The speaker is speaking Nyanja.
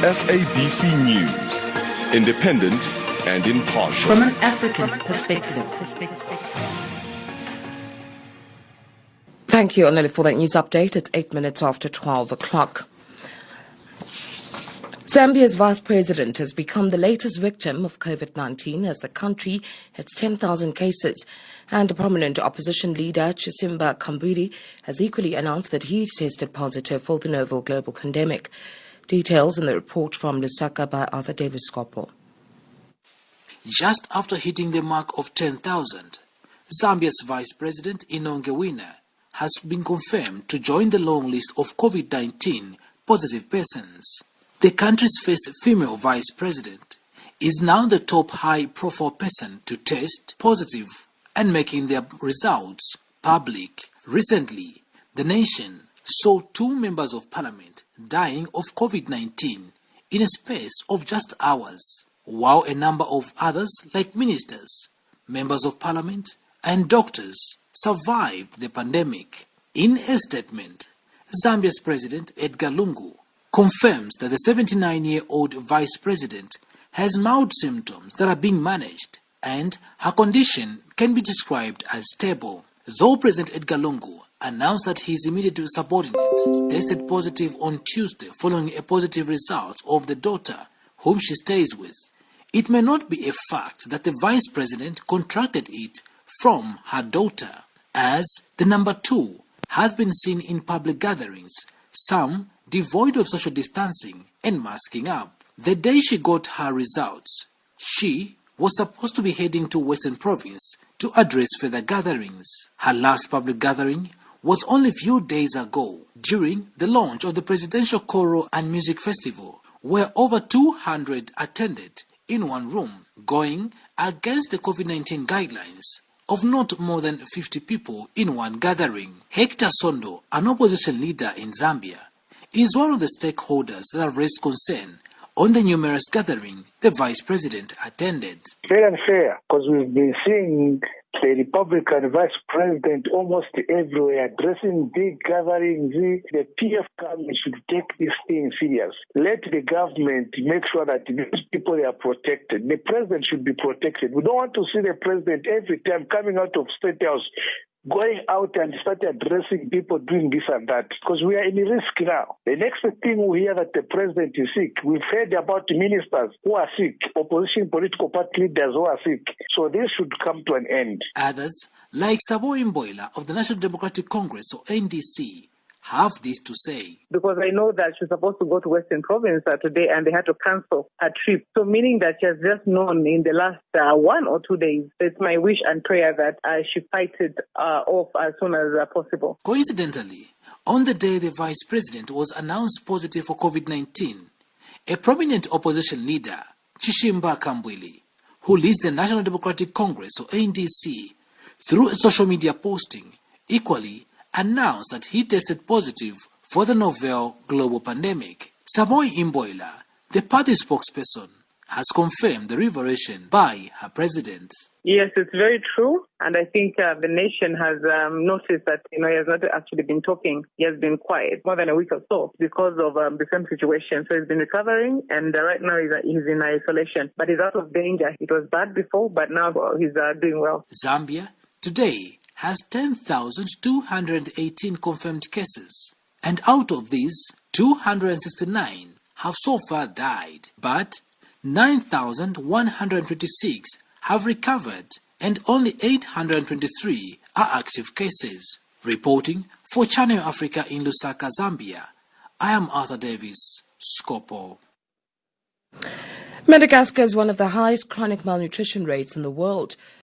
SABC News, independent and impartial. From an African perspective. Thank you, Oneli, for that news update. It's 8 minutes after 12 o'clock. Zambia's vice president has become the latest victim of COVID-19 as the country hits 10,000 cases. And a prominent opposition leader, Kambwili, has equally announced that he tested positive for the novel global pandemic. Details in the report from Lusaka by Arthur Davis Scopo. Just after hitting the mark of 10,000, Zambia's vice president, Kambwili, has been confirmed to join the long list of COVID-19 positive persons. The country's first female vice president is now the top high-profile person to test positive and making their results public. Recently, the nation saw 2 members of parliament dying of COVID-19 in a space of just hours, while a number of others, like ministers, members of parliament, and doctors, survived the pandemic. In a statement, Zambia's President Edgar Lungu confirms that the 79-year-old vice president has mild symptoms that are being managed and her condition can be described as stable. Though President Edgar Lungu announced that his immediate subordinate tested positive on Tuesday following a positive result of the daughter whom she stays with, it may not be a fact that the vice president contracted it from her daughter, as the number 2 has been seen in public gatherings, some devoid of social distancing and masking up. The day she got her results, she was supposed to be heading to Western Province to address further gatherings. Her last public gathering was only a few days ago during the launch of the Presidential Choral and Music Festival, where over 200 attended in one room, going against the COVID-19 guidelines of not more than 50 people in one gathering. Hector Sondo, an opposition leader in Zambia, is one of the stakeholders that have raised concern on the numerous gathering the vice president attended. Very unfair, because we've been seeing the Republican vice president almost everywhere addressing big gatherings. The PF government should take this thing serious. Let the government make sure that these people are protected. The president should be protected. We don't want to see the president every time coming out of State House going out and start addressing people doing this and that, because we are in risk now. The next thing we hear that the president is sick. We've heard about ministers who are sick, opposition political party leaders who are sick. So this should come to an end. Others, like Sabo Imboila of the National Democratic Congress or NDC, have this to say. Because I know that she's supposed to go to Western Province today and they had to cancel her trip. So meaning that she has just known in the last 1 or 2 days. It's my wish and prayer that she fights it off as soon as possible. Coincidentally, on the day the vice president was announced positive for COVID-19, a prominent opposition leader, Kambwili, who leads the National Democratic Congress or NDC, through a social media posting, equally announced that he tested positive for the novel global pandemic. Samoei Imboila, the party spokesperson, has confirmed the revelation by her president. Yes, it's very true. And I think the nation has noticed that he has not actually been talking. He has been quiet more than a week or so because of the same situation. So he's been recovering and right now he's in isolation. But he's out of danger. It was bad before, but now he's doing well. Zambia today has 10,218 confirmed cases, and out of these, 269 have so far died, but 9,126 have recovered, and only 823 are active cases. Reporting for Channel Africa in Lusaka, Zambia, I am Arthur Davis, Scopo. Madagascar is one of the highest chronic malnutrition rates in the world.